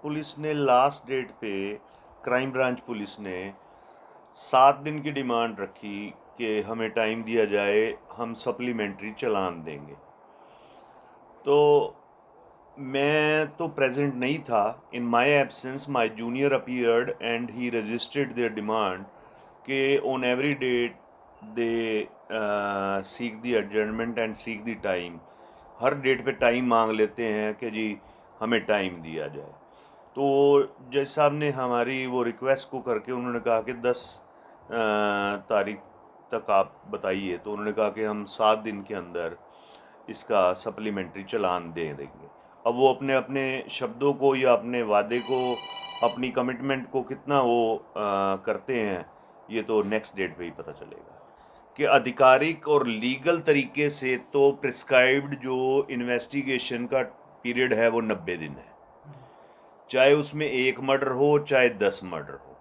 Police ने last date पे, crime branch police ने 7 दिन की डिमांड रखी कि हमें टाइम दिया जाए, हम सप्लीमेंट्री चालान देंगे। तो मैं तो प्रेजेंट नहीं था। In my absence my junior appeared and he registered their demand कि on every date they seek the adjournment and seek the time. हर डेट पे टाइम मांग लेते हैं कि जी हमें टाइम दिया जाए। तो जज साहब ने हमारी वो रिक्वेस्ट को करके उन्होंने कहा कि 10 तारीख तक आप बताइए। तो उन्होंने कहा कि हम 7 दिन के अंदर इसका सप्लीमेंट्री चालान दे देंगे। अब वो अपने अपने शब्दों को या अपने वादे को, अपनी कमिटमेंट को कितना वो करते हैं, ये तो नेक्स्ट डेट पे ही पता चलेगा। कि आधिकारिक और लीगल तरीके से तो प्रिस्क्राइब्ड जो इन्वेस्टिगेशन का पीरियड है वो 90 दिन है, चाहे उसमें 1 मर्डर हो चाहे 10 मर्डर हो।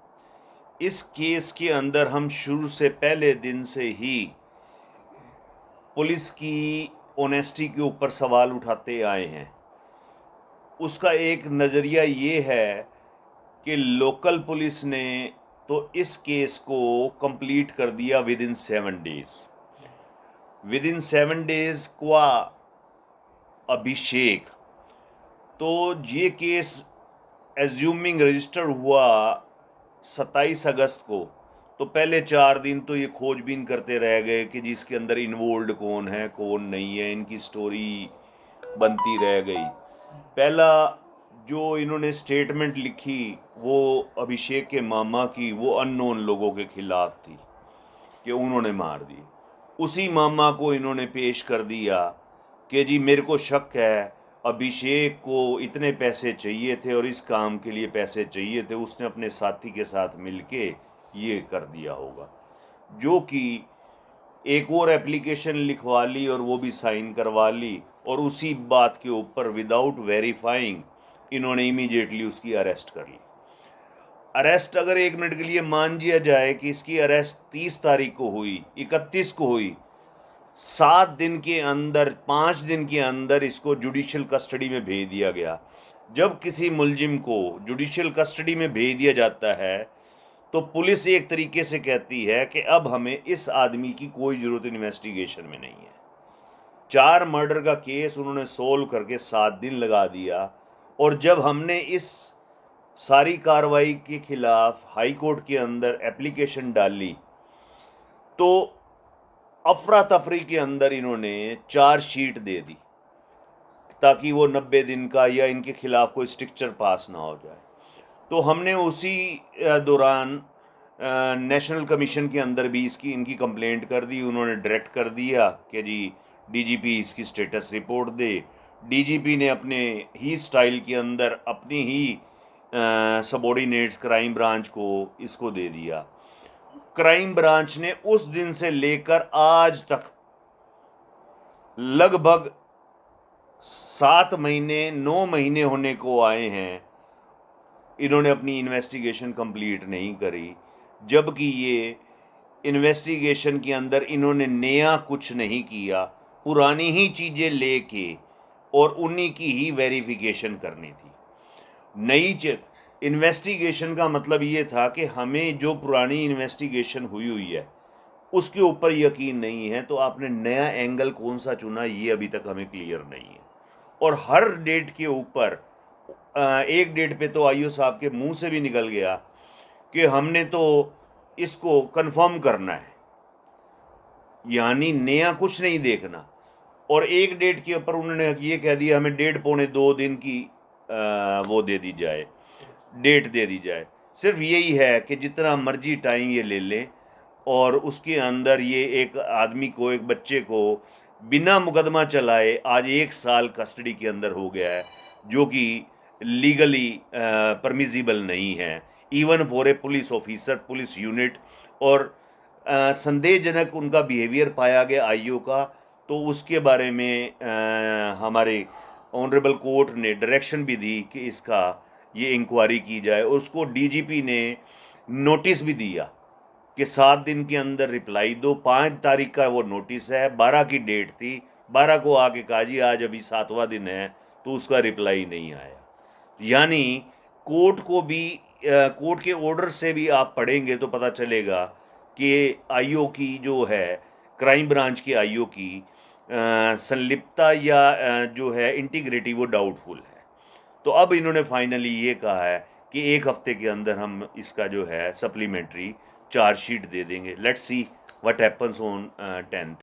इस केस के अंदर हम शुरू से पहले दिन से ही पुलिस की ऑनेस्टी के ऊपर सवाल उठाते आए हैं। उसका एक नज़रिया ये है कि लोकल पुलिस ने तो इस केस को कंप्लीट कर दिया with in 7 days. With in 7 days का अभिषेक। तो ये केस एज्यूमिंग रजिस्टर हुआ 27 अगस्त को। तो पहले 4 दिन तो ये खोजबीन करते रह गए कि जिसके अंदर इन्वॉल्व कौन है कौन नहीं है, इनकी स्टोरी बनती रह गई। पहला जो इन्होंने स्टेटमेंट लिखी वो अभिषेक के मामा की, वो अननोन लोगों के खिलाफ थी कि उन्होंने मार दी। उसी मामा को इन्होंने पेश कर दिया कि जी मेरे को शक है अभिषेक को इतने पैसे चाहिए थे और इस काम के लिए पैसे चाहिए थे, उसने अपने साथी के साथ मिलके ये कर दिया होगा। जो कि एक और एप्लीकेशन लिखवा ली और वो भी साइन करवा ली, और उसी बात के ऊपर विदाउट वेरीफाइंग इन्होंने इमीडिएटली उसकी अरेस्ट कर ली। अरेस्ट अगर 1 मिनट के लिए मान लिया जाए कि इसकी अरेस्ट 30 तारीख को हुई, 31 को हुई, 7 दिन के अंदर, 5 दिन के अंदर इसको जुडिशियल कस्टडी में भेज दिया गया। जब किसी मुलजिम को जुडिशियल कस्टडी में भेज दिया जाता है तो पुलिस एक तरीके से कहती है कि अब हमें इस आदमी की कोई ज़रूरत इन्वेस्टिगेशन में नहीं है। 4 मर्डर का केस उन्होंने सोल्व करके 7 दिन लगा दिया। और जब हमने इस सारी कार्रवाई के खिलाफ हाई कोर्ट के अंदर एप्लीकेशन डाली तो अफरा तफरी के अंदर इन्होंने चार्जशीट दे दी ताकि वो 90 दिन का या इनके खिलाफ कोई स्ट्रिक्चर पास ना हो जाए। तो हमने उसी दौरान नेशनल कमीशन के अंदर भी इनकी कंप्लेंट कर दी। उन्होंने डायरेक्ट कर दिया कि जी डीजीपी इसकी स्टेटस रिपोर्ट दे। डीजीपी ने अपने ही स्टाइल के अंदर अपनी ही सबॉर्डिनेट्स क्राइम ब्रांच को इसको दे दिया। क्राइम ब्रांच ने उस दिन से लेकर आज तक लगभग 7 महीने 9 महीने होने को आए हैं, इन्होंने अपनी इन्वेस्टिगेशन कंप्लीट नहीं करी। जबकि ये इन्वेस्टिगेशन के अंदर इन्होंने नया कुछ नहीं किया, पुरानी ही चीज़ें लेके और उन्हीं की ही वेरिफिकेशन करनी थी। नई इन्वेस्टिगेशन का मतलब ये था कि हमें जो पुरानी इन्वेस्टिगेशन हुई है उसके ऊपर यकीन नहीं है, तो आपने नया एंगल कौन सा चुना ये अभी तक हमें क्लियर नहीं है। और हर डेट के ऊपर एक डेट पे तो आईओ साहब के मुंह से भी निकल गया कि हमने तो इसको कंफर्म करना है, यानी नया कुछ नहीं देखना। और एक डेट के ऊपर उन्होंने ये कह दिया हमें 1.5-2 दिन की वो दे दी जाए, डेट दे दी जाए। सिर्फ यही है कि जितना मर्जी टाइम ये ले लें और उसके अंदर ये एक आदमी को, एक बच्चे को बिना मुकदमा चलाए आज 1 साल कस्टडी के अंदर हो गया है, जो कि लीगली परमिजिबल नहीं है even for a police officer, police unit. और संदेहजनक उनका बिहेवियर पाया गया आईओ का, तो उसके बारे में हमारे ऑनरेबल कोर्ट ने डायरेक्शन भी दी कि इसका ये इंक्वायरी की जाए। और उसको डीजीपी ने नोटिस भी दिया कि 7 दिन के अंदर रिप्लाई दो। 5 तारीख का वो नोटिस है, 12 की डेट थी, 12 को आके कहा जी आज अभी 7वां दिन है, तो उसका रिप्लाई नहीं आया। यानी कोर्ट को भी कोर्ट के ऑर्डर से भी आप पढ़ेंगे तो पता चलेगा कि आईओ की जो है, क्राइम ब्रांच की आईओ की संलिप्तता या जो है इंटीग्रिटी वो डाउटफुल है। तो अब इन्होंने फाइनली ये कहा है कि एक हफ्ते के अंदर हम इसका जो है सप्लीमेंट्री चार्जशीट दे देंगे। Let's see what happens on 10th।